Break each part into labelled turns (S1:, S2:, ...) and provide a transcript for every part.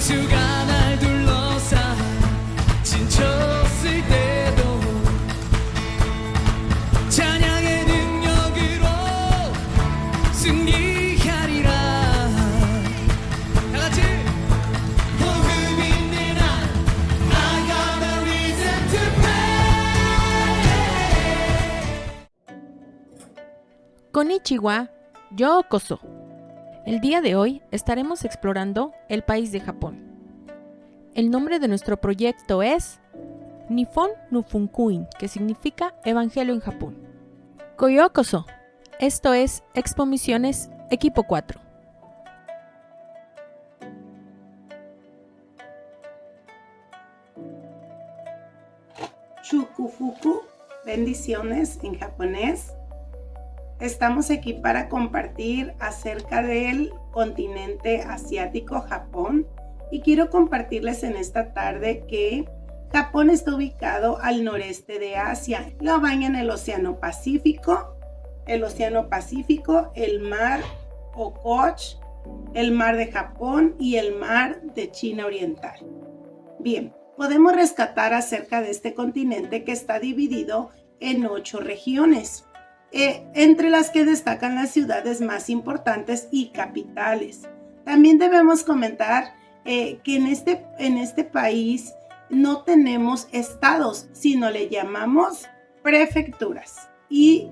S1: 상추가 날 둘러싸 지쳤을 때도 찬양의 능력으로 승리하리라. 다 같이 복음 있는 한 I got a reason to pray.
S2: Konnichiwa, yokoso. El día de hoy estaremos explorando el país de Japón. El nombre de nuestro proyecto es Nippon no Funkuin, que significa Evangelio en Japón. Koyokoso. Esto es Expo Misiones, Equipo 4.
S3: Shukufuku, bendiciones en japonés. Estamos aquí para compartir acerca del continente asiático, Japón, y quiero compartirles en esta tarde que Japón está ubicado al noreste de Asia. Lo baña en el Océano Pacífico, el mar Okhotsk, el mar de Japón y el mar de China Oriental. Bien, podemos rescatar acerca de este continente que está dividido en 8 regiones. Entre las que destacan las ciudades más importantes y capitales. También debemos comentar que en este país no tenemos estados, sino le llamamos prefecturas. Y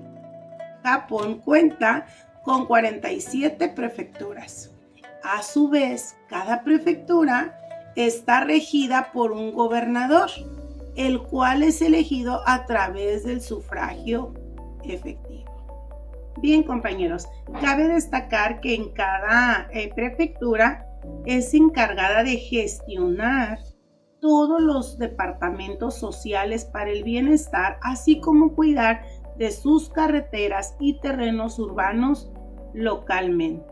S3: Japón cuenta con 47 prefecturas. A su vez, cada prefectura está regida por un gobernador, el cual es elegido a través del sufragio efectivo. Bien, compañeros, cabe destacar que en cada prefectura es encargada de gestionar todos los departamentos sociales para el bienestar, así como cuidar de sus carreteras y terrenos urbanos localmente.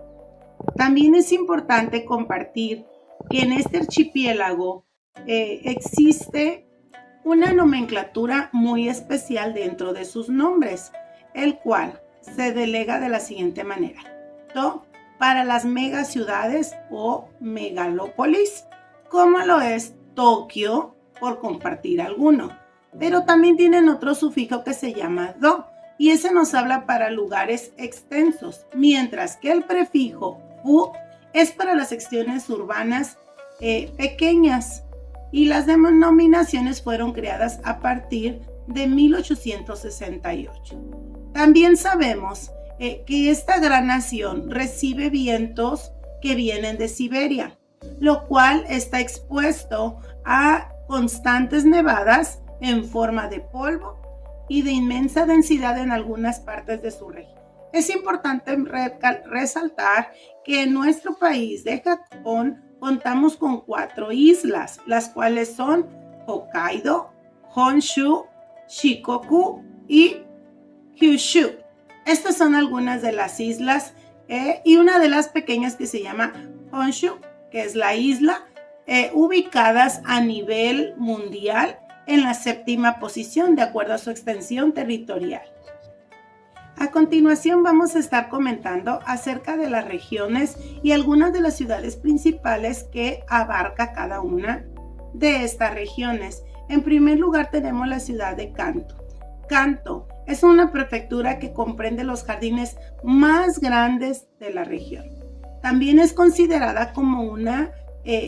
S3: También es importante compartir que en este archipiélago existe una nomenclatura muy especial dentro de sus nombres, el cual se delega de la siguiente manera. Para las megaciudades o megalópolis, como lo es Tokio, por compartir alguno. Pero también tienen otro sufijo que se llama do, y ese nos habla para lugares extensos, mientras que el prefijo fu es para las secciones urbanas pequeñas, y las denominaciones fueron creadas a partir de 1868. También sabemos que esta gran nación recibe vientos que vienen de Siberia, lo cual está expuesto a constantes nevadas en forma de polvo y de inmensa densidad en algunas partes de su región. Es importante resaltar que en nuestro país de Japón contamos con 4 islas, las cuales son Hokkaido, Honshu, Shikoku y Kyushu. Estas son algunas de las islas y una de las pequeñas que se llama Honshu, que es la isla, ubicadas a nivel mundial en la 7ª posición de acuerdo a su extensión territorial. A continuación vamos a estar comentando acerca de las regiones y algunas de las ciudades principales que abarca cada una de estas regiones. En primer lugar tenemos la ciudad de Kanto. Kanto es una prefectura que comprende los jardines más grandes de la región. También es considerada como un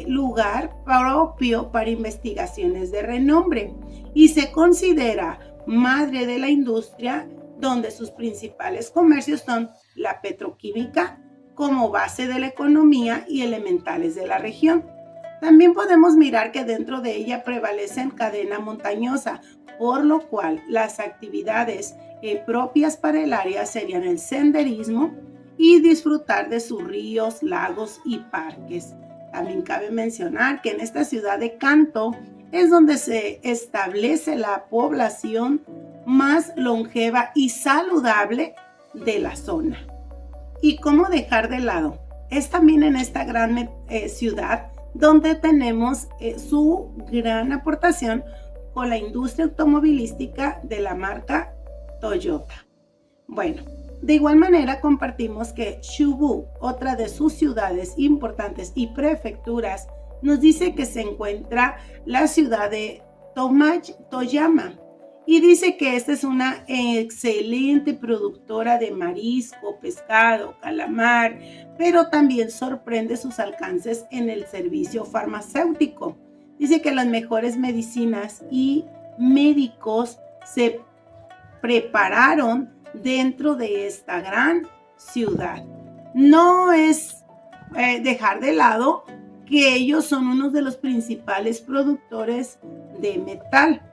S3: lugar propio para investigaciones de renombre y se considera madre de la industria, donde sus principales comercios son la petroquímica como base de la economía y elementales de la región. También podemos mirar que dentro de ella prevalecen cadena montañosa, por lo cual las actividades propias para el área serían el senderismo y disfrutar de sus ríos, lagos y parques. También cabe mencionar que en esta ciudad de Kanto es donde se establece la población más longeva y saludable de la zona. ¿Y cómo dejar de lado? Es también en esta gran ciudad donde tenemos su gran aportación con la industria automovilística de la marca Toyota. Bueno, de igual manera compartimos que Chubu, otra de sus ciudades importantes y prefecturas nos dice que se encuentra la ciudad de Toyama. Y dice que esta es una excelente productora de marisco, pescado, calamar, pero también sorprende sus alcances en el servicio farmacéutico. Dice que las mejores medicinas y médicos se prepararon dentro de esta gran ciudad. No es dejar de lado que ellos son uno de los principales productores de metal.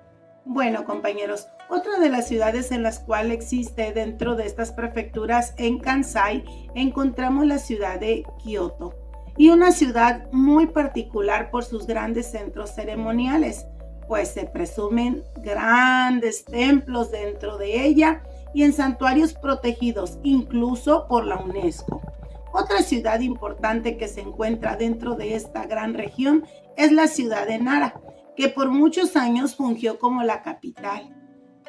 S3: Bueno, compañeros, otra de las ciudades en las cuales existe dentro de estas prefecturas en Kansai, encontramos la ciudad de Kioto, y una ciudad muy particular por sus grandes centros ceremoniales, pues se presumen grandes templos dentro de ella y en santuarios protegidos, incluso por la UNESCO. Otra ciudad importante que se encuentra dentro de esta gran región es la ciudad de Nara, que por muchos años fungió como la capital,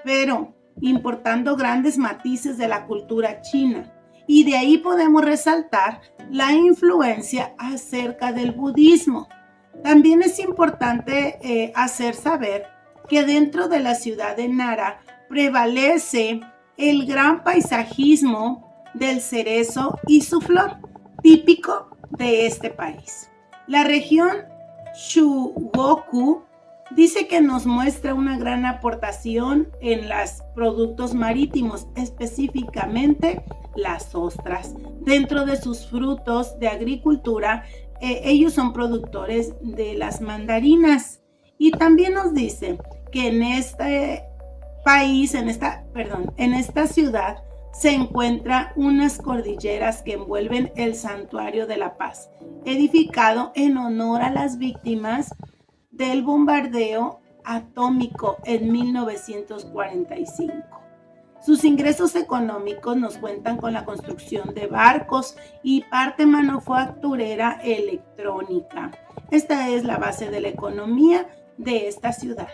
S3: pero importando grandes matices de la cultura china. Y de ahí podemos resaltar la influencia acerca del budismo. También es importante hacer saber que dentro de la ciudad de Nara prevalece el gran paisajismo del cerezo y su flor, típico de este país. La región Shugoku dice que nos muestra una gran aportación en los productos marítimos, específicamente las ostras. Dentro de sus frutos de agricultura, ellos son productores de las mandarinas. Y también nos dice que en este país, en esta ciudad, se encuentran unas cordilleras que envuelven el Santuario de la Paz, edificado en honor a las víctimas del bombardeo atómico en 1945. Sus ingresos económicos nos cuentan con la construcción de barcos y parte manufacturera electrónica. Esta es la base de la economía de esta ciudad.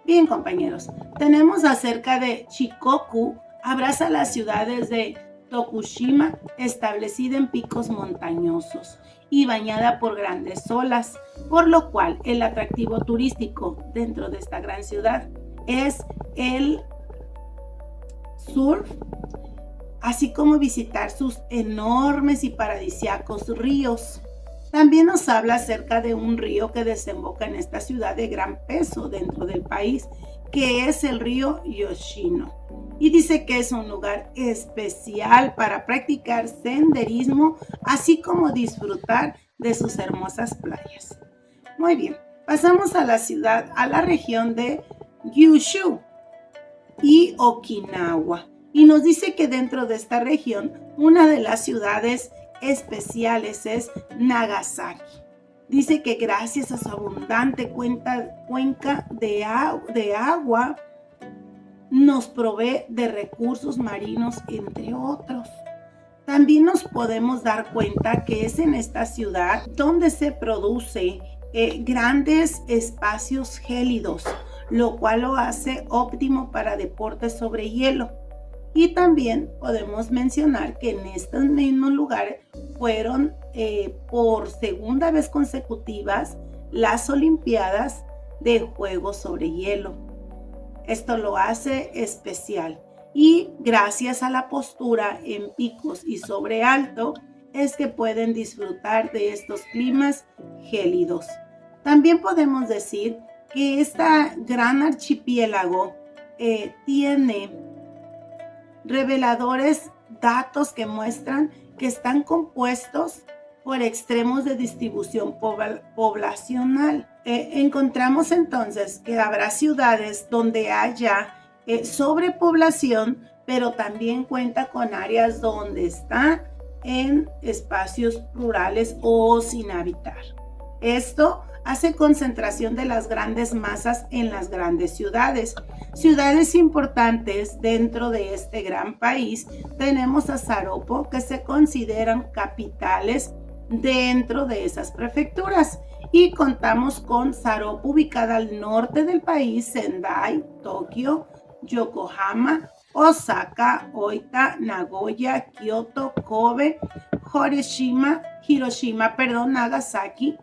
S3: Bien, compañeros, tenemos acerca de Shikoku, abraza las ciudades de Tokushima, establecida en picos montañosos y bañada por grandes olas, por lo cual el atractivo turístico dentro de esta gran ciudad es el surf, así como visitar sus enormes y paradisíacos ríos. También nos habla acerca de un río que desemboca en esta ciudad de gran peso dentro del país, que es el río Yoshino. Y dice que es un lugar especial para practicar senderismo, así como disfrutar de sus hermosas playas. Muy bien, pasamos a la región de Kyushu y Okinawa. Y nos dice que dentro de esta región, una de las ciudades especiales es Nagasaki. Dice que gracias a su abundante cuenca de agua, nos provee de recursos marinos, entre otros. También nos podemos dar cuenta que es en esta ciudad donde se produce grandes espacios gélidos, lo cual lo hace óptimo para deportes sobre hielo. Y también podemos mencionar que en estos mismos lugares fueron por segunda vez consecutivas las Olimpiadas de Juegos sobre Hielo. Esto lo hace especial y gracias a la postura en picos y sobre alto es que pueden disfrutar de estos climas gélidos. También podemos decir que este gran archipiélago tiene reveladores datos que muestran que están compuestos por extremos de distribución poblacional. Encontramos entonces que habrá ciudades donde haya sobrepoblación, pero también cuenta con áreas donde está en espacios rurales o sin habitar. Esto hace concentración de las grandes masas en las grandes ciudades. Ciudades importantes dentro de este gran país tenemos a Sapporo, que se consideran capitales dentro de esas prefecturas. Y contamos con Sapporo, ubicada al norte del país, Sendai, Tokio, Yokohama, Osaka, Oita, Nagoya, Kyoto, Kobe, Hiroshima, Nagasaki,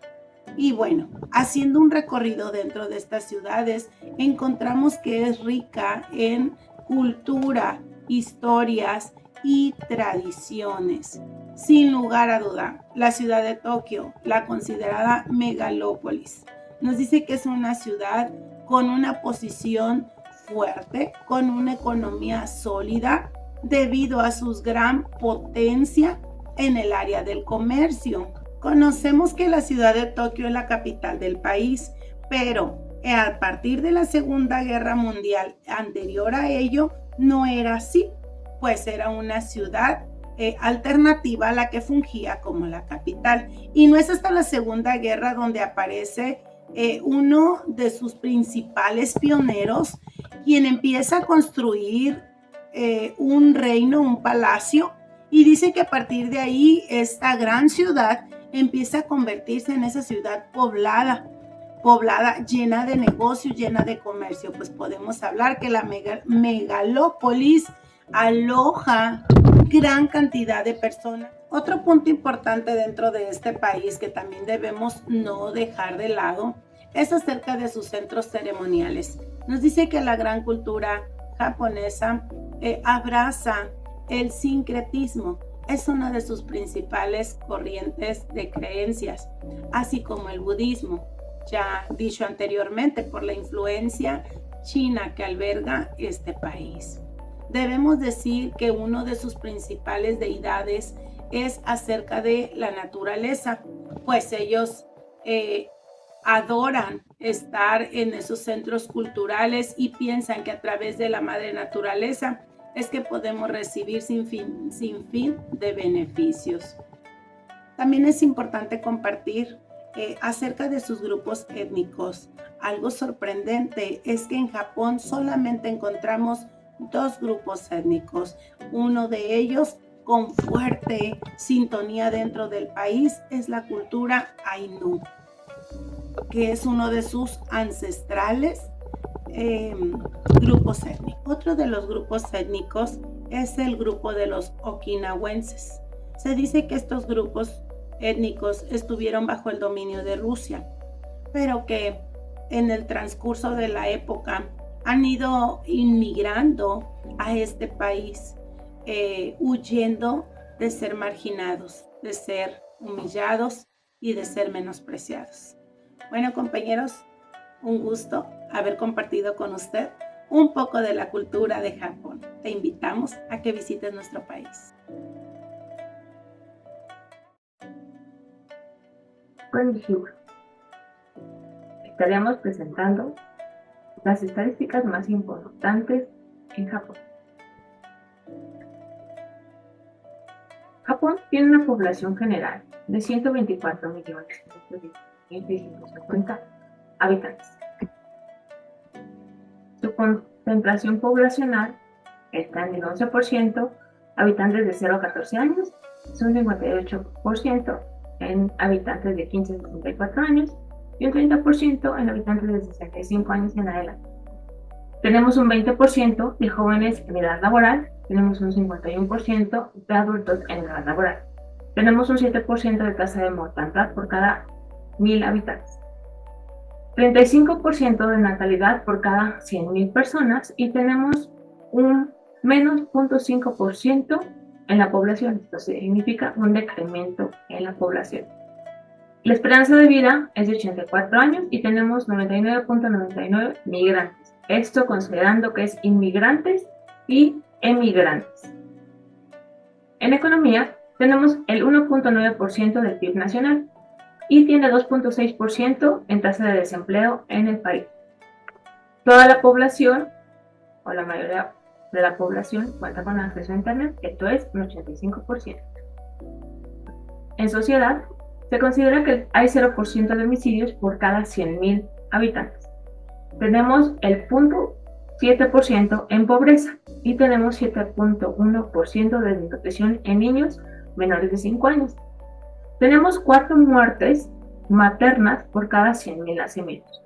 S3: Y bueno, haciendo un recorrido dentro de estas ciudades, encontramos que es rica en cultura, historias y tradiciones. Sin lugar a duda, la ciudad de Tokio, la considerada megalópolis, nos dice que es una ciudad con una posición fuerte, con una economía sólida, debido a su gran potencia en el área del comercio. Conocemos que la ciudad de Tokio es la capital del país, pero a partir de la Segunda Guerra Mundial, anterior a ello, no era así, pues era una ciudad alternativa a la que fungía como la capital. Y no es hasta la Segunda Guerra donde aparece uno de sus principales pioneros, quien empieza a construir un reino, un palacio, y dice que a partir de ahí esta gran ciudad empieza a convertirse en esa ciudad poblada, llena de negocios, llena de comercio. Pues podemos hablar que la megalópolis aloja gran cantidad de personas. Otro punto importante dentro de este país que también debemos no dejar de lado es acerca de sus centros ceremoniales. Nos dice que la gran cultura japonesa abraza el sincretismo. Es una de sus principales corrientes de creencias, así como el budismo, ya dicho anteriormente, por la influencia china que alberga este país. Debemos decir que uno de sus principales deidades es acerca de la naturaleza, pues ellos adoran estar en esos centros culturales y piensan que a través de la madre naturaleza es que podemos recibir sin fin de beneficios. También es importante compartir acerca de sus grupos étnicos. Algo sorprendente es que en Japón solamente encontramos 2 grupos étnicos. Uno de ellos con fuerte sintonía dentro del país es la cultura Ainu, que es uno de sus ancestrales grupos étnicos. Otro de los grupos étnicos es el grupo de los okinawenses. Se dice que estos grupos étnicos estuvieron bajo el dominio de Rusia, pero que en el transcurso de la época han ido inmigrando a este país, huyendo de ser marginados, de ser humillados y de ser menospreciados. Bueno, compañeros, un gusto haber compartido con usted un poco de la cultura de Japón. Te invitamos a que visites nuestro país.
S4: Konnichiwa. Estaremos presentando las estadísticas más importantes en Japón. Japón tiene una población general de 124.650.000 habitantes. Su concentración poblacional está en el 11%, habitantes de 0 a 14 años, un 58% en habitantes de 15 a 64 años y un 30% en habitantes de 65 años en adelante. Tenemos un 20% de jóvenes en edad laboral, tenemos un 51% de adultos en edad laboral. Tenemos un 7% de tasa de mortalidad por cada 1.000 habitantes. 35% de natalidad por cada 100.000 personas y tenemos un menos 0.5% en la población. Esto significa un decremento en la población. La esperanza de vida es de 84 años y tenemos 99.99 migrantes. Esto considerando que es inmigrantes y emigrantes. En economía tenemos el 1.9% del PIB nacional y tiene 2.6% en tasa de desempleo en el país. Toda la población, o la mayoría de la población, cuenta con acceso a Internet, esto es un 85%. En sociedad, se considera que hay 0% de homicidios por cada 100.000 habitantes. Tenemos el 0.7% en pobreza y tenemos 7.1% de desnutrición en niños menores de 5 años. Tenemos 4 muertes maternas por cada 100.000 nacimientos.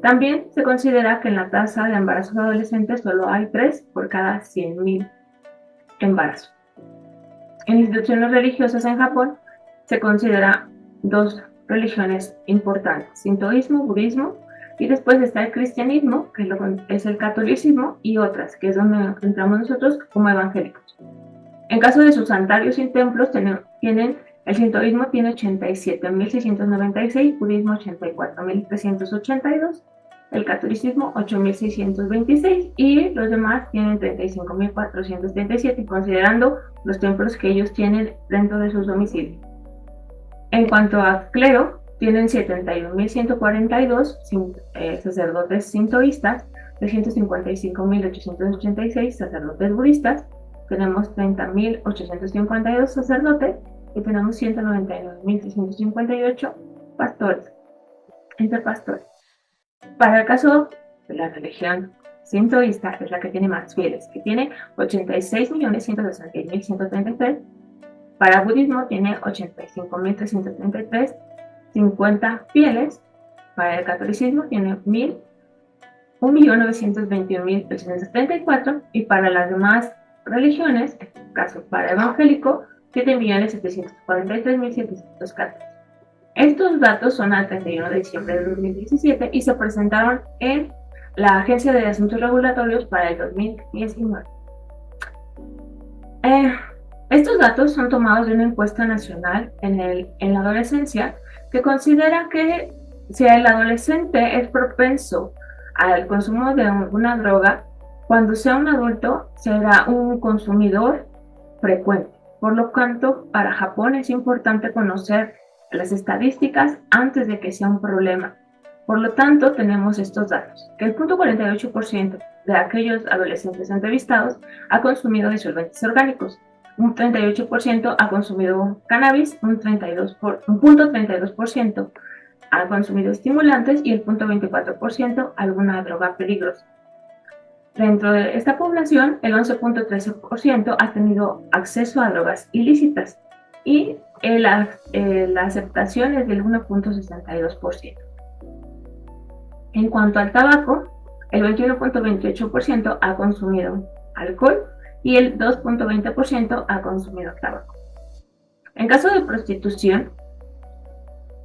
S4: También se considera que en la tasa de embarazos adolescentes solo hay 3 por cada 100.000 embarazos. En instituciones religiosas en Japón se considera 2 religiones importantes: sintoísmo, budismo, y después está el cristianismo, que es el catolicismo, y otras, que es donde entramos nosotros como evangélicos. En caso de sus santuarios y templos, el sintoísmo tiene 87.696, budismo 84.382, el catolicismo 8.626 y los demás tienen 35.437, considerando los templos que ellos tienen dentro de sus domicilios. En cuanto a clero, tienen 71.142 sacerdotes sintoístas, 355.886 sacerdotes budistas, tenemos 30.852 sacerdotes y tenemos 199.658 pastores, entre pastores. Para el caso de la religión sintoísta, es la que tiene más fieles, que tiene 86.166.133. Para budismo tiene 85.333, 50 fieles. Para el catolicismo tiene 1.921.834. Y para las demás religiones, en este caso para evangélico, 7.743.714. Estos datos son al 31 de diciembre de 2017 y se presentaron en la Agencia de Asuntos Regulatorios para el 2019. Estos datos son tomados de una encuesta nacional en la adolescencia que considera que si el adolescente es propenso al consumo de alguna droga, cuando sea un adulto será un consumidor frecuente. Por lo tanto, para Japón es importante conocer las estadísticas antes de que sea un problema. Por lo tanto, tenemos estos datos, que el 0.48% de aquellos adolescentes entrevistados ha consumido disolventes orgánicos, un 38% ha consumido cannabis, un 0.32% ha consumido estimulantes y el 0.24% alguna droga peligrosa. Dentro de esta población, el 11.13% ha tenido acceso a drogas ilícitas y la aceptación es del 1.62%. En cuanto al tabaco, el 21.28% ha consumido alcohol y el 2.20% ha consumido tabaco. En caso de prostitución,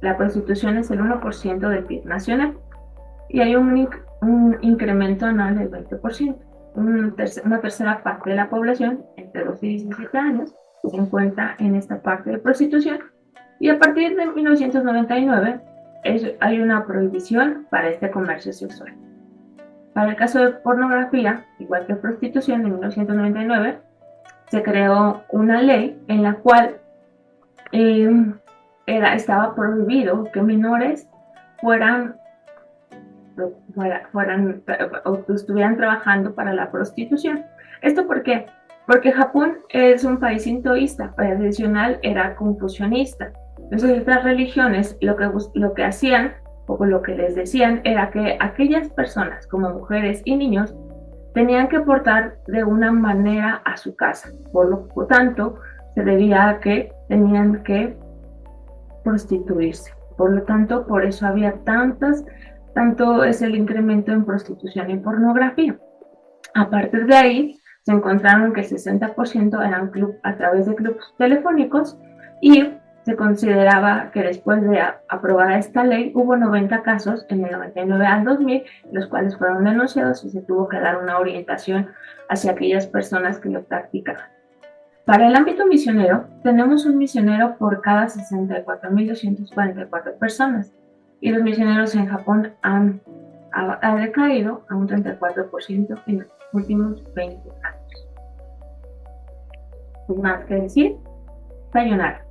S4: la prostitución es el 1% del PIB nacional y hay un incremento anual del 20%. Una tercera parte de la población, entre 12 y 17 años, se encuentra en esta parte de prostitución, y a partir de 1999 hay una prohibición para este comercio sexual. Para el caso de pornografía, igual que prostitución, en 1999 se creó una ley en la cual estaba prohibido que menores estuvieran trabajando para la prostitución. ¿Esto por qué? Porque Japón es un país sintoísta, tradicional era confucionista. Entonces estas religiones lo que hacían, o lo que les decían, era que aquellas personas, como mujeres y niños, tenían que portar de una manera a su casa. Por lo tanto, se debía a que tenían que prostituirse. Por lo tanto, por eso había tanto es el incremento en prostitución y pornografía. A partir de ahí, se encontraron que el 60% eran a través de clubes telefónicos, y se consideraba que después de aprobada esta ley hubo 90 casos en el 99 al 2000, los cuales fueron denunciados y se tuvo que dar una orientación hacia aquellas personas que lo practicaban. Para el ámbito misionero, tenemos un misionero por cada 64.244 personas, y los misioneros en Japón han decaído a un 34% en los últimos 20 años. Sin más que decir, sayonara.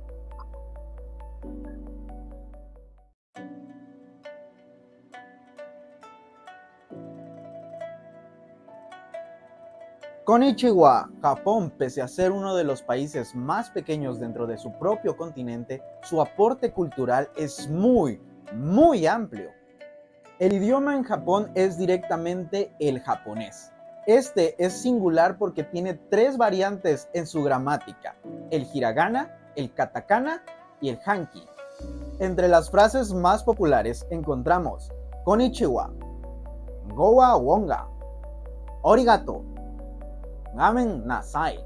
S5: Konnichiwa, Japón, pese a ser uno de los países más pequeños dentro de su propio continente, su aporte cultural es muy amplio. El idioma en Japón es directamente el japonés. Este es singular porque tiene 3 variantes en su gramática: el hiragana, el katakana y el hanki. Entre las frases más populares encontramos Konnichiwa, Gowa Wonga, Origato, Gamen Nasai,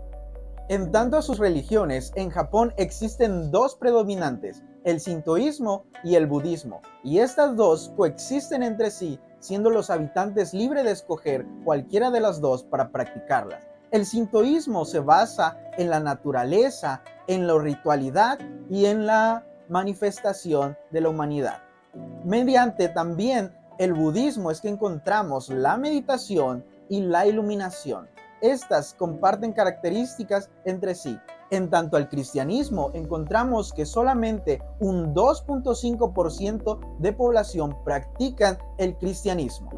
S5: En tanto a sus religiones, en Japón existen dos predominantes, el sintoísmo y el budismo, y estas dos coexisten entre sí, siendo los habitantes libres de escoger cualquiera de las dos para practicarlas. El sintoísmo se basa en la naturaleza, en la ritualidad y en la manifestación de la humanidad. Mediante también el budismo es que encontramos la meditación y la iluminación. Estas comparten características entre sí. En tanto al cristianismo, encontramos que solamente un 2.5% de población practican el cristianismo.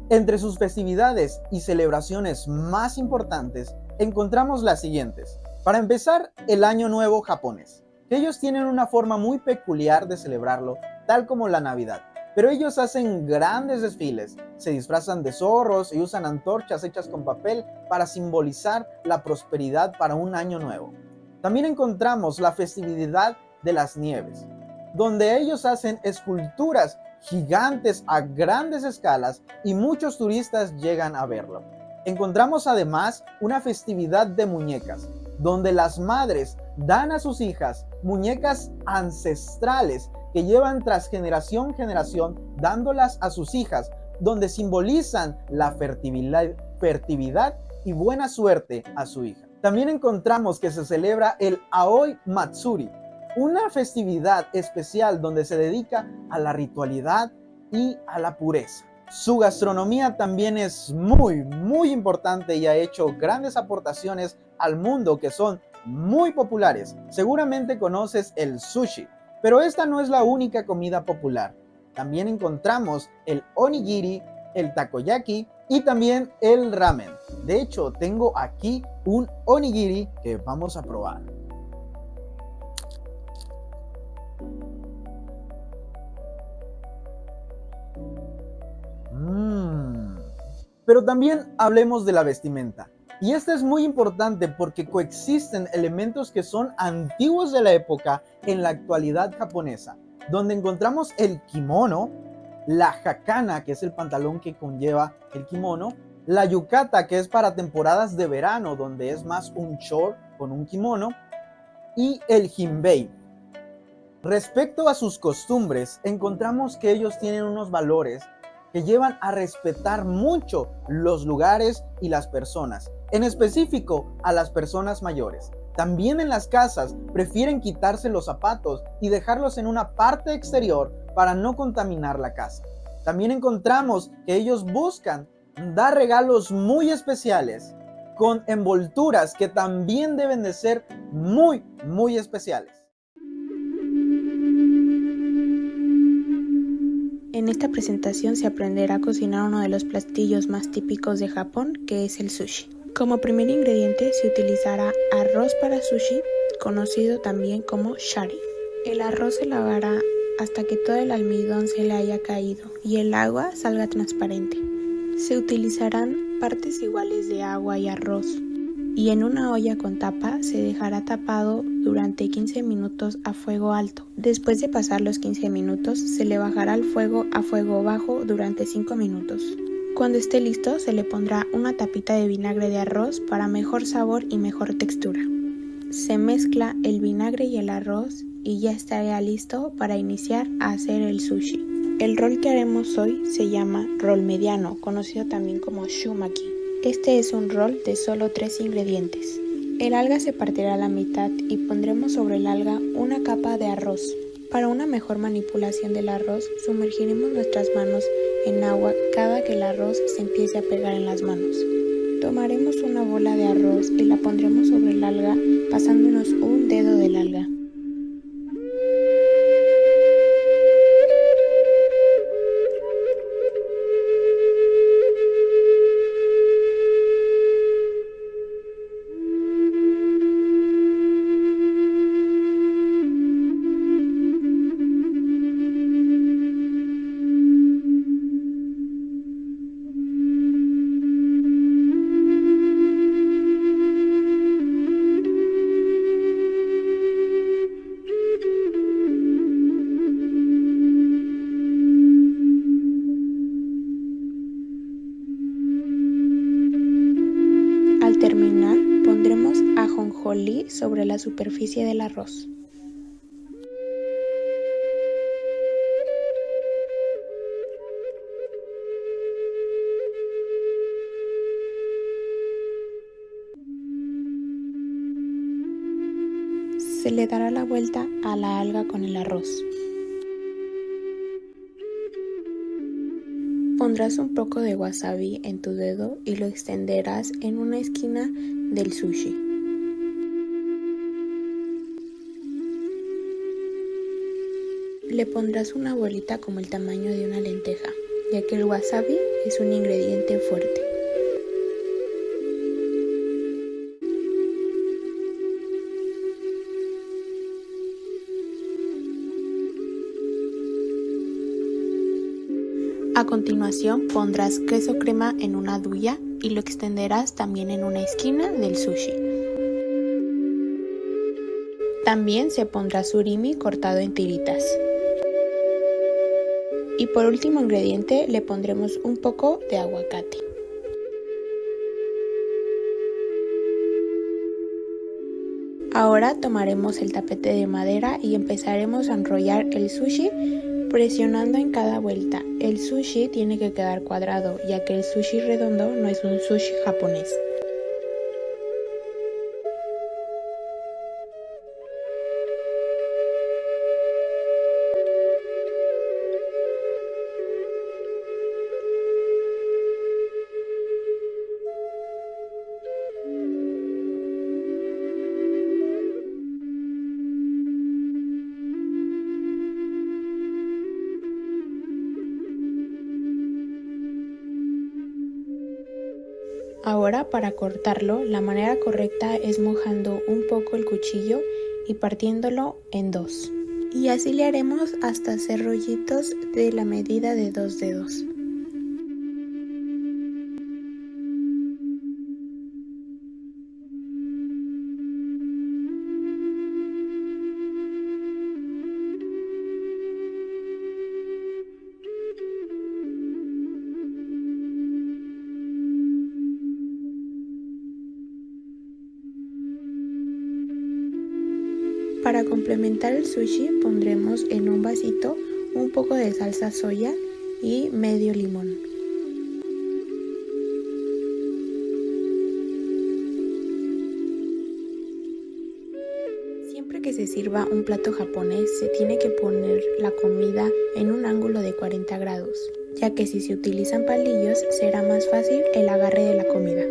S5: Entre sus festividades y celebraciones más importantes, encontramos las siguientes. Para empezar, el Año Nuevo japonés, que ellos tienen una forma muy peculiar de celebrarlo, tal como la Navidad. Pero ellos hacen grandes desfiles, se disfrazan de zorros y usan antorchas hechas con papel para simbolizar la prosperidad para un año nuevo. También encontramos la festividad de las nieves, donde ellos hacen esculturas gigantes a grandes escalas y muchos turistas llegan a verlo. Encontramos además una festividad de muñecas, donde las madres dan a sus hijas muñecas ancestrales que llevan tras generación en generación dándolas a sus hijas, donde simbolizan la fertilidad y buena suerte a su hija. También encontramos que se celebra el Aoi Matsuri, una festividad especial donde se dedica a la ritualidad y a la pureza. Su gastronomía también es muy importante y ha hecho grandes aportaciones al mundo que son muy populares. Seguramente conoces el sushi, pero esta no es la única comida popular. También encontramos el onigiri, el takoyaki y también el ramen. De hecho, tengo aquí un onigiri que vamos a probar. Pero también hablemos de la vestimenta. Y esta es muy importante porque coexisten elementos que son antiguos de la época en la actualidad japonesa, donde encontramos el kimono, la hakana, que es el pantalón que conlleva el kimono, la yukata, que es para temporadas de verano, donde es más un short con un kimono, y el jinbei. Respecto a sus costumbres, encontramos que ellos tienen unos valores que llevan a respetar mucho los lugares y las personas, en específico a las personas mayores. También en las casas prefieren quitarse los zapatos y dejarlos en una parte exterior para no contaminar la casa. También encontramos que ellos buscan dar regalos muy especiales con envolturas que también deben de ser muy especiales.
S6: En esta presentación se aprenderá a cocinar uno de los platillos más típicos de Japón, que es el sushi. Como primer ingrediente se utilizará arroz para sushi, conocido también como shari. El arroz se lavará hasta que todo el almidón se le haya caído y el agua salga transparente. Se utilizarán partes iguales de agua y arroz, y en una olla con tapa se dejará tapado durante 15 minutos a fuego alto. Después de pasar los 15 minutos, se le bajará el fuego a fuego bajo durante 5 minutos. Cuando esté listo, se le pondrá una tapita de vinagre de arroz para mejor sabor y mejor textura. Se mezcla el vinagre y el arroz y ya estaría listo para iniciar a hacer el sushi. El rol que haremos hoy se llama rol mediano, conocido también como shumaki. Este es un rol de solo 3 ingredientes. El alga se partirá a la mitad y pondremos sobre el alga una capa de arroz. Para una mejor manipulación del arroz, sumergiremos nuestras manos en agua cada que el arroz se empiece a pegar en las manos. Tomaremos una bola de arroz y la pondremos sobre el alga pasándonos un dedo del alga. ajonjolí sobre la superficie del arroz. Se le dará la vuelta a la alga con el arroz. Pondrás un poco de wasabi en tu dedo y lo extenderás en una esquina del sushi. Le pondrás una bolita como el tamaño de una lenteja, ya que el wasabi es un ingrediente fuerte. A continuación pondrás queso crema en una duya y lo extenderás también en una esquina del sushi. También se pondrá surimi cortado en tiritas. Y por último ingrediente le pondremos un poco de aguacate. Ahora tomaremos el tapete de madera y empezaremos a enrollar el sushi presionando en cada vuelta. El sushi tiene que quedar cuadrado, ya que el sushi redondo no es un sushi japonés. Ahora, para cortarlo, la manera correcta es mojando un poco el cuchillo y partiéndolo en dos. Y así le haremos hasta hacer rollitos de la medida de 2 dedos. Para complementar el sushi pondremos en un vasito un poco de salsa soya y medio limón. Siempre que se sirva un plato japonés se tiene que poner la comida en un ángulo de 40 grados, ya que si se utilizan palillos será más fácil el agarre de la comida.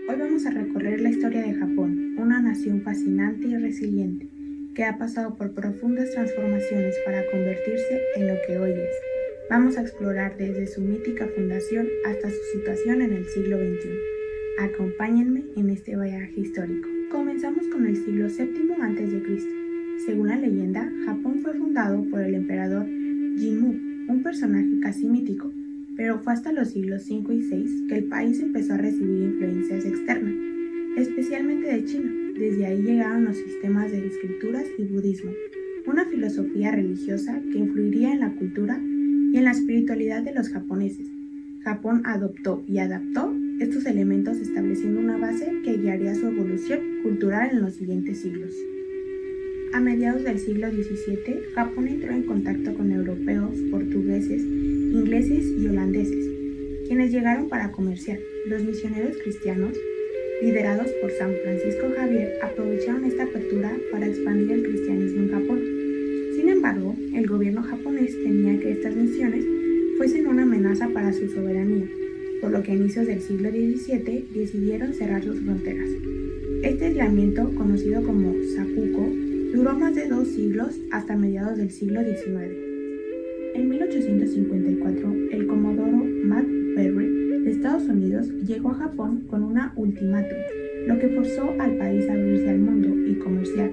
S6: Hoy vamos a recorrer la historia de Japón, una nación fascinante y resiliente, que ha pasado por profundas transformaciones para convertirse en lo que hoy es. Vamos a explorar desde su mítica fundación hasta su situación en el siglo XXI. Acompáñenme en este viaje histórico. Comenzamos con el siglo VII a.C. Según la leyenda, Japón fue fundado por el emperador Jimmu, un personaje casi mítico, pero fue hasta los siglos V y VI que el país empezó a recibir influencias externas, especialmente de China. Desde ahí llegaron los sistemas de escrituras y budismo, una filosofía religiosa que influiría en la cultura y en la espiritualidad de los japoneses. Japón adoptó y adaptó estos elementos estableciendo una base que guiaría su evolución cultural en los siguientes siglos. A mediados del siglo XVII, Japón entró en contacto con europeos, portugueses, ingleses y holandeses, quienes llegaron para comerciar. Los misioneros cristianos, liderados por San Francisco Javier, aprovecharon esta apertura para expandir el cristianismo en Japón. Sin embargo, el gobierno japonés temía que estas misiones fuesen una amenaza para su soberanía, por lo que a inicios del siglo XVII decidieron cerrar sus fronteras. Este aislamiento, conocido como Sakuko, duró más de 2 siglos hasta mediados del siglo XIX. En 1854, el comodoro Mac Berry de Estados Unidos llegó a Japón con una ultimátum, lo que forzó al país a abrirse al mundo y comerciar.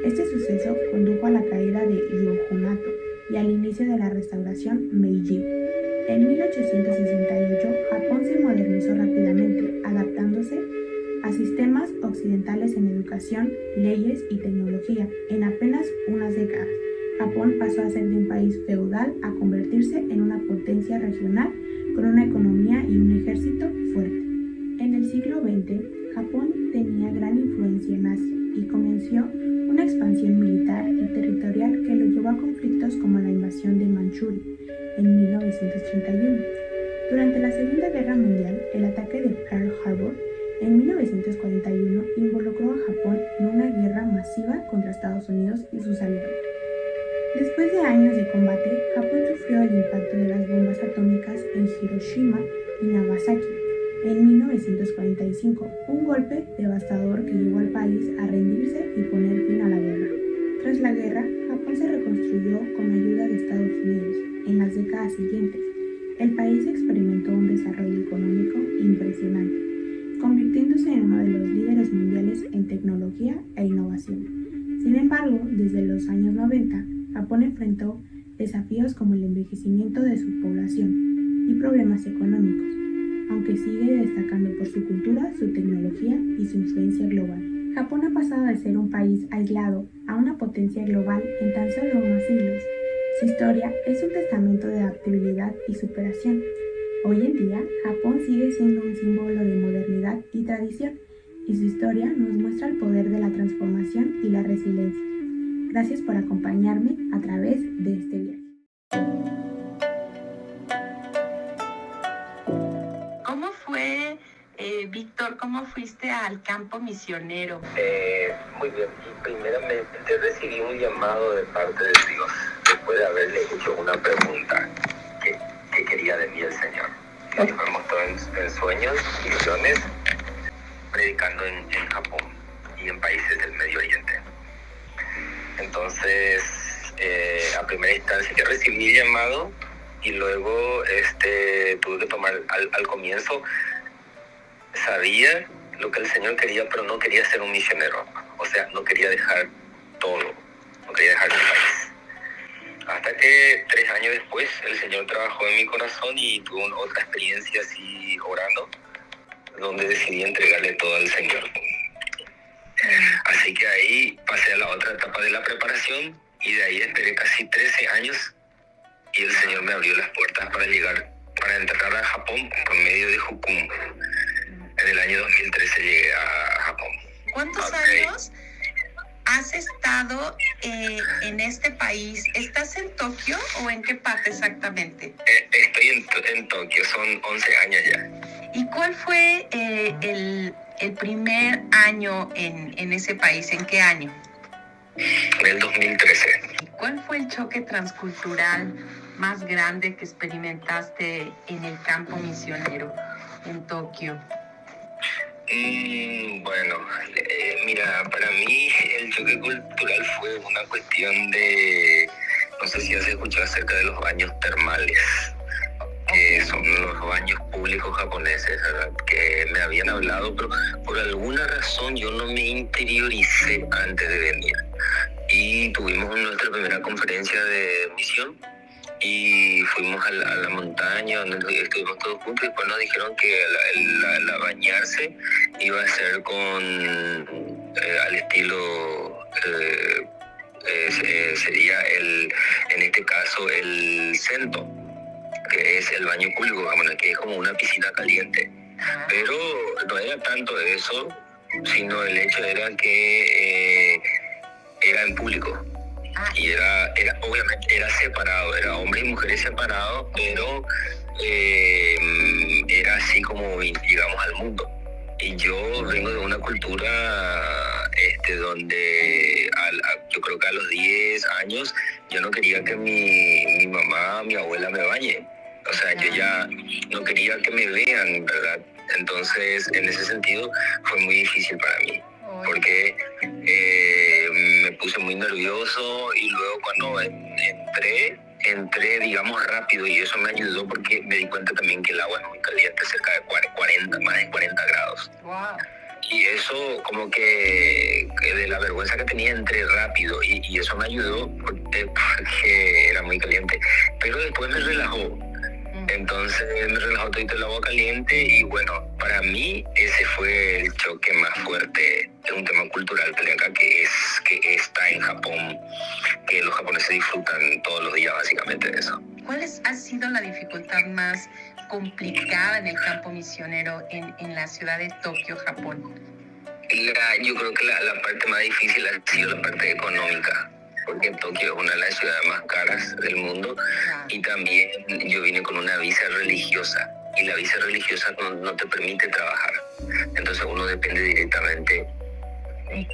S6: Este suceso condujo a la caída de Yohonato y al inicio de la restauración Meiji. En 1868, Japón se modernizó rápidamente, adaptándose a sistemas occidentales en educación, leyes y tecnología. En apenas unas décadas, Japón pasó a ser de un país feudal a convertirse en una potencia regional con una economía y un ejército fuerte. En el siglo XX, Japón tenía gran influencia en Asia y comenzó una expansión militar y territorial que lo llevó a conflictos como la invasión de Manchuria en 1931. Durante la Segunda Guerra Mundial, el ataque de Pearl Harbor en 1941 involucró a Japón en una guerra masiva contra Estados Unidos y sus aliados. Después de años de combate, Japón sufrió el impacto de las bombas atómicas en Hiroshima y Nagasaki en 1945, un golpe devastador que llevó al país a rendirse y poner fin a la guerra. Tras la guerra, Japón se reconstruyó con ayuda de Estados Unidos. En las décadas siguientes, el país experimentó un desarrollo económico impresionante, convirtiéndose en uno de los líderes mundiales en tecnología e innovación. Sin embargo, desde los años 90, Japón enfrentó desafíos como el envejecimiento de su población y problemas económicos, aunque sigue destacando por su cultura, su tecnología y su influencia global. Japón ha pasado de ser un país aislado a una potencia global en tan solo unos siglos. Su historia es un testamento de adaptabilidad y superación. Hoy en día, Japón sigue siendo un símbolo de modernidad y tradición, y su historia nos muestra el poder de la transformación y la resiliencia. Gracias por acompañarme a través de este viaje.
S7: ¿Cómo fue, Víctor, cómo fuiste al campo misionero?
S8: Muy bien, y primeramente recibí un llamado de parte de Dios, después de haberle hecho una pregunta que quería de mí el Señor. Y me mostró en sueños y visiones, predicando en Japón y en países del Medio Oriente. Entonces, a primera instancia que recibí el llamado, y luego tuve que tomar al comienzo, sabía lo que el Señor quería, pero no quería ser un misionero. O sea, no quería dejar todo, no quería dejar mi país. Hasta que 3 años después el Señor trabajó en mi corazón y tuve otra experiencia así orando, donde decidí entregarle todo al Señor. Así que ahí pasé a la otra etapa de la preparación y de ahí esperé casi 13 años y el Señor me abrió las puertas para entrar a Japón por medio de Hukum. En el año 2013 llegué a Japón.
S7: ¿Cuántos años has estado en este país? ¿Estás en Tokio o en qué parte exactamente?
S8: Estoy en Tokio, son 11 años ya.
S7: ¿Y cuál fue el primer año en ese país? ¿En qué año?
S8: En el 2013.
S7: ¿Cuál fue el choque transcultural más grande que experimentaste en el campo misionero en Tokio?
S8: Bueno, mira, para mí el choque cultural fue una cuestión de, no sé si has escuchado acerca de los baños termales, que son los baños públicos japoneses, ¿verdad? Que me habían hablado, pero por alguna razón yo no me interioricé antes de venir. Y tuvimos nuestra primera conferencia de misión y fuimos a la montaña donde estuvimos todos juntos y después nos dijeron que la bañarse iba a ser al estilo sería en este caso el sento, que es el baño público, que es como una piscina caliente. Pero no era tanto eso, sino el hecho era que era en público. Y era obviamente era separado, era hombres y mujeres separados, pero era así como llegamos al mundo. Y yo vengo de una cultura donde yo creo que a los 10 años yo no quería que mi mamá, mi abuela me bañe. O sea, yo ya no quería que me vean, ¿verdad? Entonces, en ese sentido, fue muy difícil para mí, porque me puse muy nervioso y luego cuando entré, digamos, rápido, y eso me ayudó porque me di cuenta también que el agua es muy caliente, cerca de 40, más de 40 grados.
S7: Wow.
S8: Y eso como que de la vergüenza que tenía entré rápido y eso me ayudó porque era muy caliente. Pero después me relajó Entonces me relajó todo el agua caliente y bueno, para mí ese fue el choque más fuerte de un tema cultural de acá que está en Japón, que los japoneses disfrutan todos los días básicamente de eso.
S7: ¿Cuál ha sido la dificultad más complicada en el campo misionero en la ciudad de Tokio, Japón?
S8: Yo creo que la parte más difícil ha sido la parte económica, porque Tokio es una de las ciudades más caras del mundo y también yo vine con una visa religiosa y la visa religiosa no te permite trabajar. Entonces uno depende directamente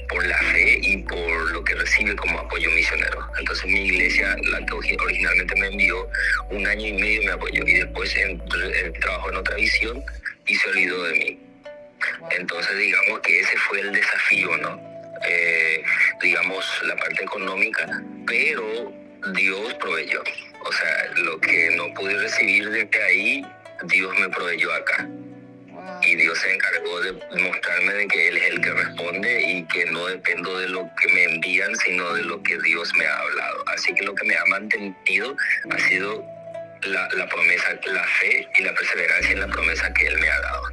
S8: por la fe y por lo que recibe como apoyo misionero. Entonces mi iglesia, la que originalmente me envió, 1 año y medio me apoyó y después trabajó en otra visión y se olvidó de mí. Entonces digamos que ese fue el desafío, ¿no? Digamos la parte económica, pero Dios proveyó. O sea, lo que no pude recibir desde ahí, Dios me proveyó acá. Y Dios se encargó de mostrarme de que Él es el que responde y que no dependo de lo que me envían, sino de lo que Dios me ha hablado. Así que lo que me ha mantenido ha sido la promesa, la fe y la perseverancia en la promesa que Él me ha dado.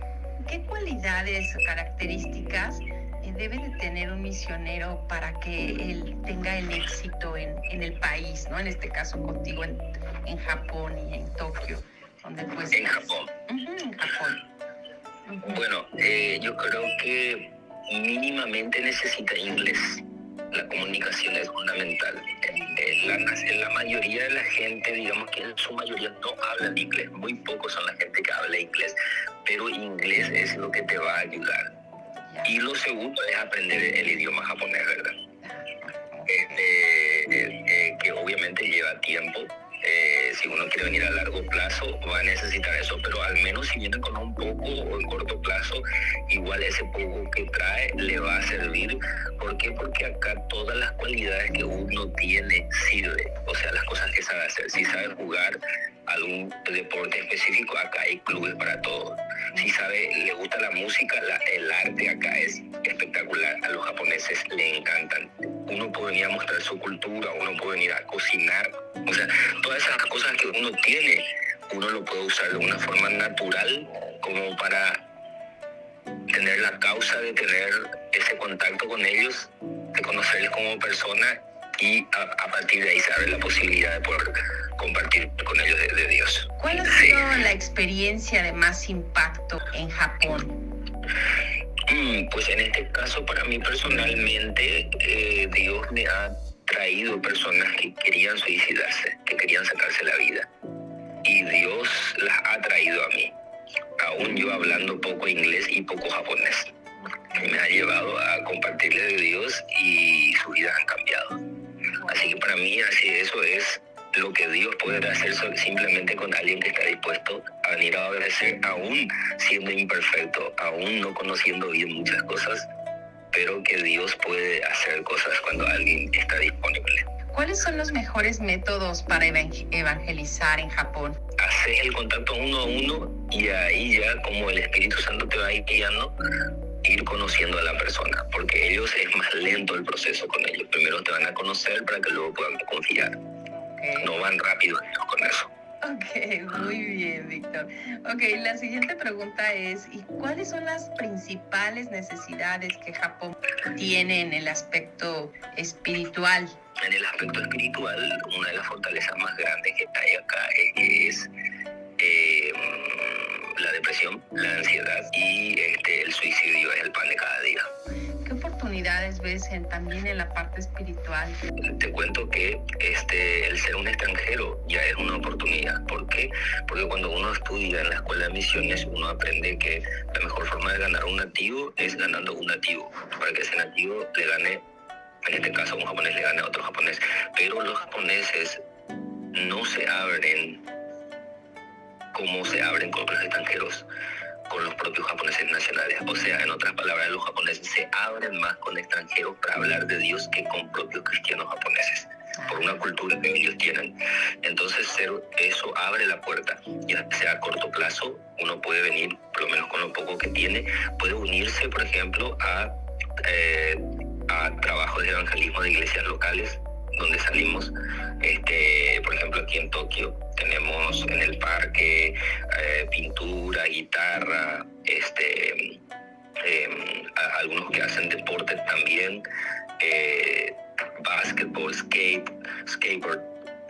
S7: ¿Qué cualidades o características debe de tener un misionero para que él tenga el éxito en el país, ¿no? En este caso contigo en Japón y en Tokio, donde pues...
S8: En Japón.
S7: En Japón.
S8: Bueno, yo creo que mínimamente necesita inglés. La comunicación es fundamental. La mayoría de la gente, digamos que en su mayoría no hablan inglés. Muy pocos son la gente que habla inglés, pero inglés es lo que te va a ayudar. Y lo segundo es aprender el idioma japonés, ¿verdad? Que obviamente lleva tiempo. Si uno quiere venir a largo plazo va a necesitar eso, pero al menos si viene con un poco o en corto plazo, igual ese poco que trae le va a servir. ¿Por qué? Porque acá todas las cualidades que uno tiene sirve, o sea, las cosas que sabe hacer. Si sabe jugar algún deporte específico, acá hay clubes para todo. Si le gusta la música, el arte acá es espectacular. A los japoneses le encantan. Uno puede venir a mostrar su cultura, uno puede venir a cocinar. O sea, todas esas cosas que uno tiene, uno lo puede usar de una forma natural como para tener la causa de tener ese contacto con ellos, de conocerles como persona y a partir de ahí se abre la posibilidad de poder compartir con ellos de Dios.
S7: ¿Cuál ha sido la experiencia de más impacto en Japón?
S8: Pues en este caso, para mí personalmente, Dios me ha traído personas que querían suicidarse, que querían sacarse la vida. Y Dios las ha traído a mí, aún yo hablando poco inglés y poco japonés. Me ha llevado a compartirle de Dios y sus vidas han cambiado. Así que para mí eso es lo que Dios puede hacer simplemente con alguien que está dispuesto a venir a obedecer, aún siendo imperfecto, aún no conociendo bien muchas cosas, pero que Dios puede hacer cosas cuando alguien está disponible.
S7: ¿Cuáles son los mejores métodos para evangelizar en Japón?
S8: Haces el contacto 1 a 1 y ahí ya, como el Espíritu Santo te va a ir guiando, ir conociendo a la persona, porque ellos es más lento el proceso con ellos. Primero te van a conocer para que luego puedan confiar.
S7: Okay.
S8: No van rápido con eso.
S7: Ok, muy bien, Víctor. Ok, la siguiente pregunta es, ¿y cuáles son las principales necesidades que Japón tiene en el aspecto espiritual?
S8: En el aspecto espiritual, una de las fortalezas más grandes que hay acá es la depresión, la ansiedad y el suicidio es el pan de cada día.
S7: ¿Qué oportunidades ves también en la parte espiritual?
S8: Te cuento que el ser un extranjero ya es una oportunidad. ¿Por qué? Porque cuando uno estudia en la escuela de misiones, uno aprende que la mejor forma de ganar un nativo es ganando un nativo. Para que ese nativo le gane, en este caso un japonés le gane a otro japonés. Pero los japoneses no se abren como se abren con los extranjeros, con los propios japoneses nacionales. O sea, en otras palabras, los japoneses se abren más con extranjeros para hablar de Dios que con propios cristianos japoneses, por una cultura que ellos tienen. Entonces, eso abre la puerta. Ya sea a corto plazo, uno puede venir, por lo menos con lo poco que tiene, puede unirse, por ejemplo, a trabajos de evangelismo de iglesias locales, donde salimos, por ejemplo, ejemplo, aquí en Tokio tenemos en el parque pintura, guitarra, algunos que hacen deportes también, básquetbol, skateboard,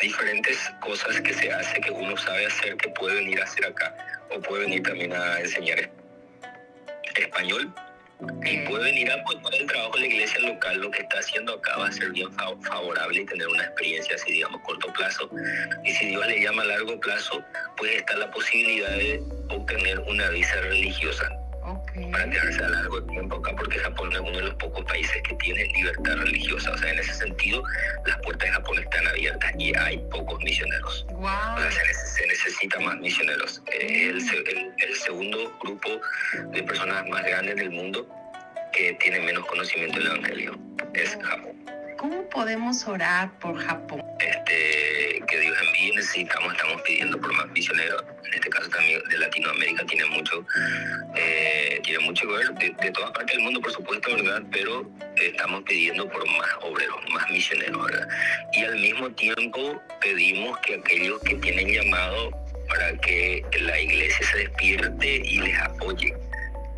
S8: diferentes cosas que se hace que uno sabe hacer, que puede venir a hacer acá, o puede venir también a enseñar español. Y puede venir a apoyar el trabajo de la iglesia local. Lo que está haciendo acá va a ser bien favorable y tener una experiencia así, digamos, corto plazo. Y si Dios le llama a largo plazo, pues está la posibilidad de obtener una visa religiosa para quedarse a largo tiempo acá, porque Japón es uno de los pocos países que tiene libertad religiosa. O sea, en ese sentido, las puertas de Japón están abiertas y hay pocos misioneros.
S7: Wow.
S8: O sea, se necesita más misioneros. El segundo grupo de personas más grandes del mundo que tiene menos conocimiento del Evangelio es Japón.
S7: ¿Cómo podemos orar por Japón?
S8: Que Dios envíe, estamos pidiendo por más misioneros. En este caso también de Latinoamérica tiene mucho que ver, de todas partes del mundo, por supuesto, ¿verdad? Pero estamos pidiendo por más obreros, más misioneros, ¿verdad? Y al mismo tiempo pedimos que aquellos que tienen llamado para que la iglesia se despierte y les apoye,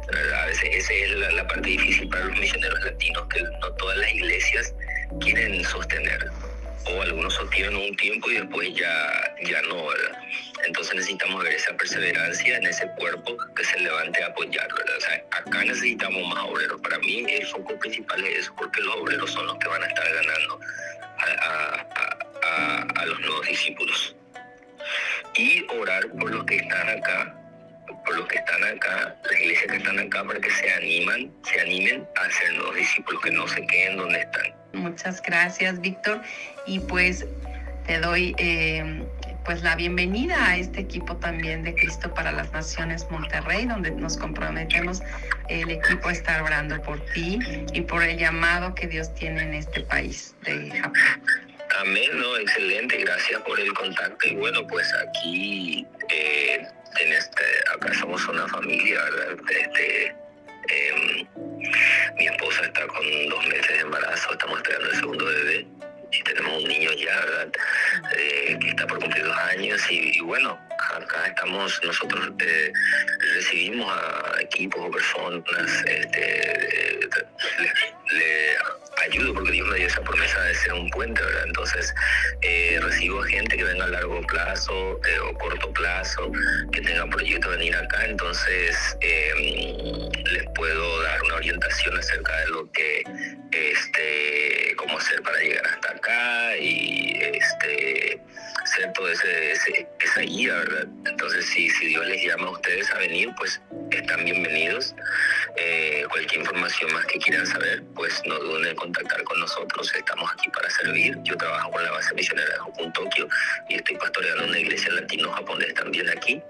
S8: ¿verdad? A veces esa es la parte difícil para los misioneros latinos, que no todas las iglesias quieren sostener, o algunos sostienen un tiempo y después ya no, ¿verdad? Entonces necesitamos ver esa perseverancia en ese cuerpo que se levante a apoyar, ¿verdad? O sea, acá necesitamos más obreros. Para mí el foco principal es eso, porque los obreros son los que van a estar ganando a los nuevos discípulos. Y orar por los que están acá, las iglesias que están acá, para que se animen a ser nuevos discípulos, que no se queden donde están.
S7: Muchas gracias, Víctor. Y pues te doy pues la bienvenida a este equipo también de Cristo para las Naciones Monterrey, donde nos comprometemos el equipo a estar orando por ti y por el llamado que Dios tiene en este país de Japón.
S8: Amén, no, excelente, gracias por el contacto. Y bueno, pues aquí acá somos una familia, ¿verdad? Mi esposa está con 2 meses de embarazo, estamos esperando el segundo bebé y tenemos un niño ya, ¿verdad? Que está por cumplir 2 años y bueno, acá estamos, nosotros recibimos a equipos o personas, le ayudo porque Dios me dio esa promesa de ser un puente, ¿verdad? Entonces recibo gente que venga a largo plazo o corto plazo, que tenga proyecto de venir acá, entonces les puedo dar una orientación acerca de lo que cómo hacer para llegar hasta acá y hacer todo esa guía, ¿verdad? Entonces si Dios les llama a ustedes a venir, pues están bienvenidos. Cualquier información más que quieran saber, pues no duden en contactar con nosotros. Estamos aquí para servir. Yo trabajo con la base misionera de Japón, Tokio, y estoy pastoreando una iglesia latino-japonés también aquí,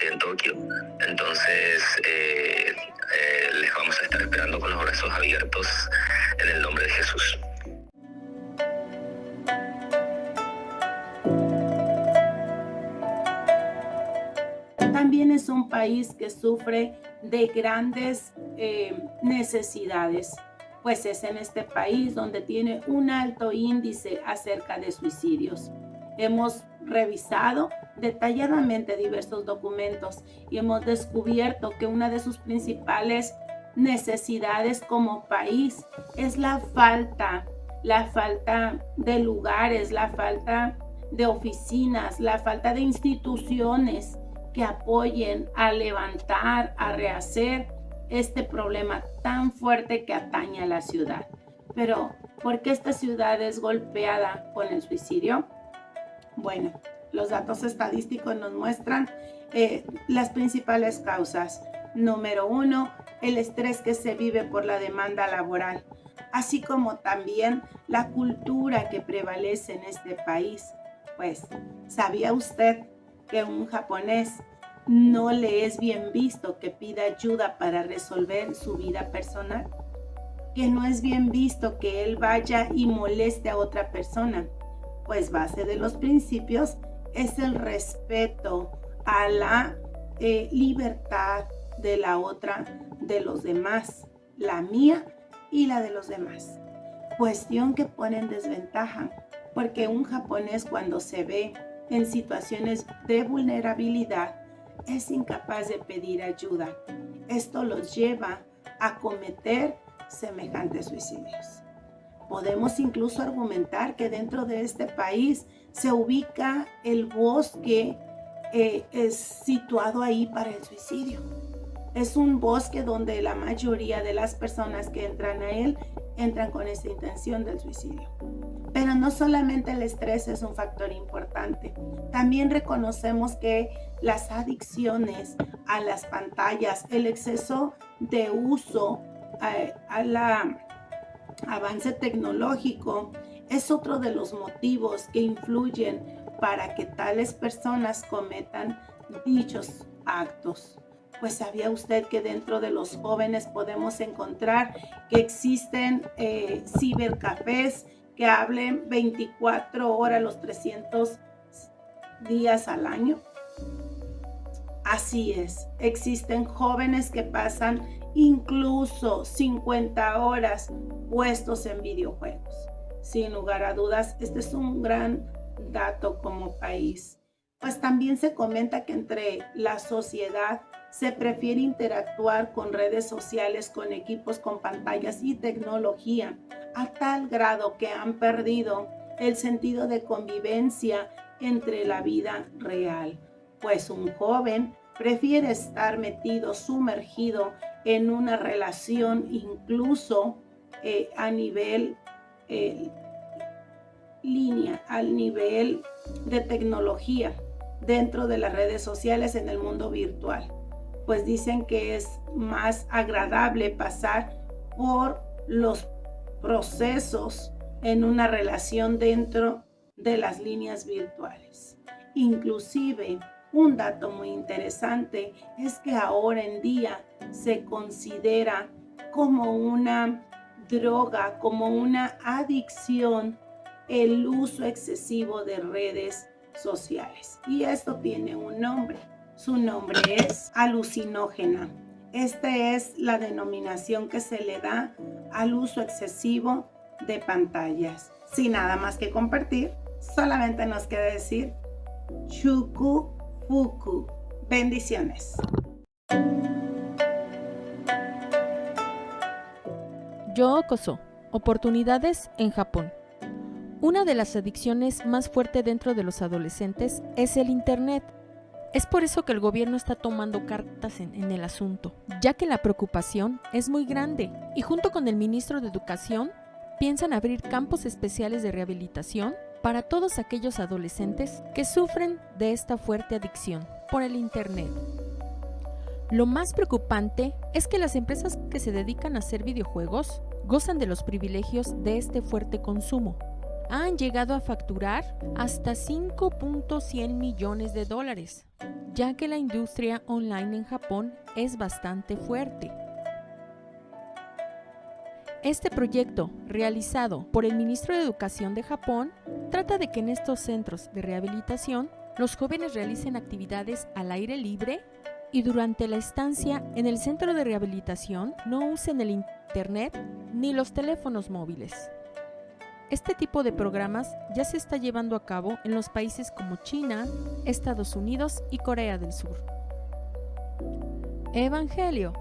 S8: en Tokio. Entonces les vamos a estar esperando con los brazos abiertos en el nombre de Jesús.
S3: También es un país que sufre de grandes necesidades, pues es en este país donde tiene un alto índice acerca de suicidios. Hemos revisado detalladamente diversos documentos y hemos descubierto que una de sus principales necesidades como país es la falta de lugares, la falta de oficinas, la falta de instituciones que apoyen a levantar, a rehacer este problema tan fuerte que atañe a la ciudad. Pero, ¿por qué esta ciudad es golpeada con el suicidio? Bueno, los datos estadísticos nos muestran las principales causas. Número 1, el estrés que se vive por la demanda laboral, así como también la cultura que prevalece en este país. Pues, ¿sabía usted que un japonés no le es bien visto que pida ayuda para resolver su vida personal? Que no es bien visto que él vaya y moleste a otra persona. Pues base de los principios es el respeto a la libertad de la otra, de los demás, la mía y la de los demás. Cuestión que pone en desventaja porque un japonés cuando se ve en situaciones de vulnerabilidad es incapaz de pedir ayuda. Esto los lleva a cometer semejantes suicidios. Podemos incluso argumentar que dentro de este país se ubica el bosque es situado ahí para el suicidio. Es un bosque donde la mayoría de las personas que entran a él entran con esta intención del suicidio. Pero no solamente el estrés es un factor importante, también reconocemos que las adicciones a las pantallas, el exceso de uso al avance tecnológico es otro de los motivos que influyen para que tales personas cometan dichos actos. Pues ¿sabía usted que dentro de los jóvenes podemos encontrar que existen cibercafés que hablen 24 horas los 300 días al año? Así es, existen jóvenes que pasan incluso 50 horas puestos en videojuegos. Sin lugar a dudas, este es un gran dato como país. Pues también se comenta que entre la sociedad se prefiere interactuar con redes sociales, con equipos, con pantallas y tecnología, a tal grado que han perdido el sentido de convivencia entre la vida real. Pues un joven prefiere estar metido, sumergido en una relación, incluso a nivel línea, al nivel de tecnología, dentro de las redes sociales en el mundo virtual. Pues dicen que es más agradable pasar por los procesos en una relación dentro de las líneas virtuales. Inclusive, un dato muy interesante es que ahora en día se considera como una droga, como una adicción, el uso excesivo de redes sociales. Y esto tiene un nombre. Su nombre es alucinógena. Esta es la denominación que se le da al uso excesivo de pantallas. Sin nada más que compartir, solamente nos queda decir Chuku Fuku. Bendiciones.
S2: Yokoso, oportunidades en Japón. Una de las adicciones más fuertes dentro de los adolescentes es el Internet. Es por eso que el gobierno está tomando cartas en el asunto, ya que la preocupación es muy grande y junto con el ministro de Educación piensan abrir campos especiales de rehabilitación para todos aquellos adolescentes que sufren de esta fuerte adicción por el Internet. Lo más preocupante es que las empresas que se dedican a hacer videojuegos gozan de los privilegios de este fuerte consumo. Han llegado a facturar hasta $5.100 millones, ya que la industria online en Japón es bastante fuerte. Este proyecto, realizado por el ministro de Educación de Japón, trata de que en estos centros de rehabilitación los jóvenes realicen actividades al aire libre y durante la estancia en el centro de rehabilitación no usen el Internet ni los teléfonos móviles. Este tipo de programas ya se está llevando a cabo en los países como China, Estados Unidos y Corea del Sur. Evangelio.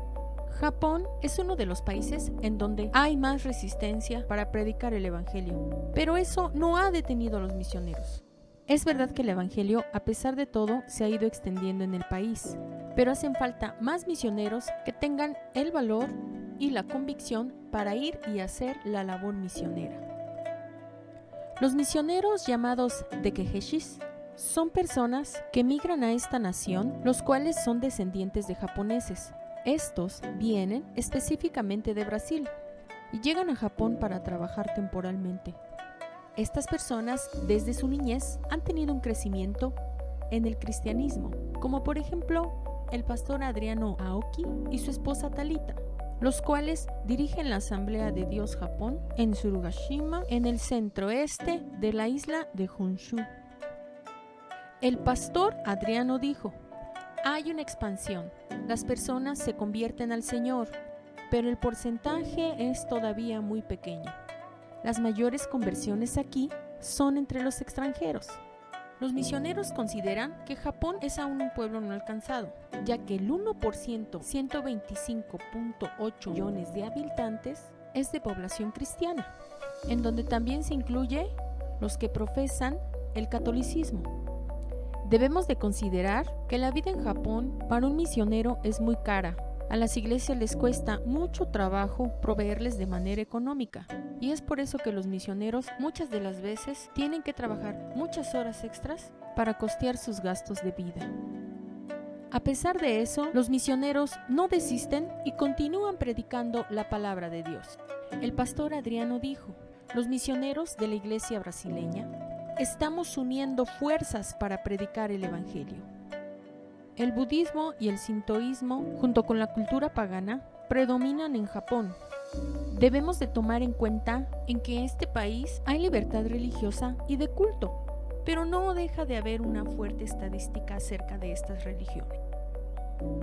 S2: Japón es uno de los países en donde hay más resistencia para predicar el Evangelio, pero eso no ha detenido a los misioneros. Es verdad que el Evangelio, a pesar de todo, se ha ido extendiendo en el país, pero hacen falta más misioneros que tengan el valor y la convicción para ir y hacer la labor misionera. Los misioneros llamados Dekeheshis son personas que migran a esta nación, los cuales son descendientes de japoneses. Estos vienen específicamente de Brasil y llegan a Japón para trabajar temporalmente. Estas personas, desde su niñez, han tenido un crecimiento en el cristianismo, como por ejemplo el pastor Adriano Aoki y su esposa Talita, los cuales dirigen la Asamblea de Dios Japón en Tsurugashima, en el centro-este de la isla de Honshu. El pastor Adriano dijo: hay una expansión, las personas se convierten al Señor, pero el porcentaje es todavía muy pequeño. Las mayores conversiones aquí son entre los extranjeros. Los misioneros consideran que Japón es aún un pueblo no alcanzado, ya que el 1%, 125.8 millones de habitantes, es de población cristiana, en donde también se incluye los que profesan el catolicismo. Debemos de considerar que la vida en Japón para un misionero es muy cara. A las iglesias les cuesta mucho trabajo proveerles de manera económica, y es por eso que los misioneros muchas de las veces tienen que trabajar muchas horas extras para costear sus gastos de vida. A pesar de eso, los misioneros no desisten y continúan predicando la palabra de Dios. El pastor Adriano dijo: los misioneros de la iglesia brasileña estamos uniendo fuerzas para predicar el evangelio. El budismo y el sintoísmo, junto con la cultura pagana, predominan en Japón. Debemos de tomar en cuenta en que en este país hay libertad religiosa y de culto, pero no deja de haber una fuerte estadística acerca de estas religiones.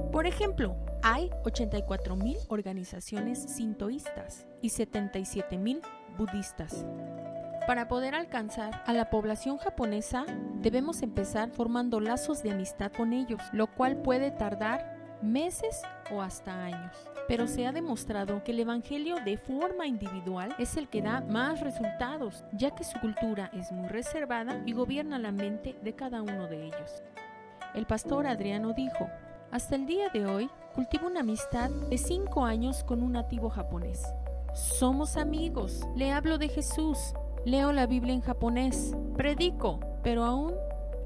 S2: Por ejemplo, hay 84,000 organizaciones sintoístas y 77,000 budistas. Para poder alcanzar a la población japonesa, debemos empezar formando lazos de amistad con ellos, lo cual puede tardar meses o hasta años. Pero se ha demostrado que el evangelio de forma individual es el que da más resultados, ya que su cultura es muy reservada y gobierna la mente de cada uno de ellos. El pastor Adriano dijo: hasta el día de hoy, cultivo una amistad de 5 años con un nativo japonés. Somos amigos, le hablo de Jesús, leo la Biblia en japonés, predico, pero aún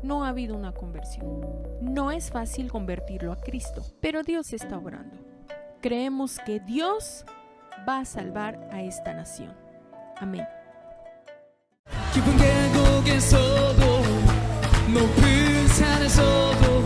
S2: no ha habido una conversión. No es fácil convertirlo a Cristo, pero Dios está obrando. Creemos que Dios va a salvar a esta nación. Amén.
S1: 깊은 계곡에서도 높은 산에서도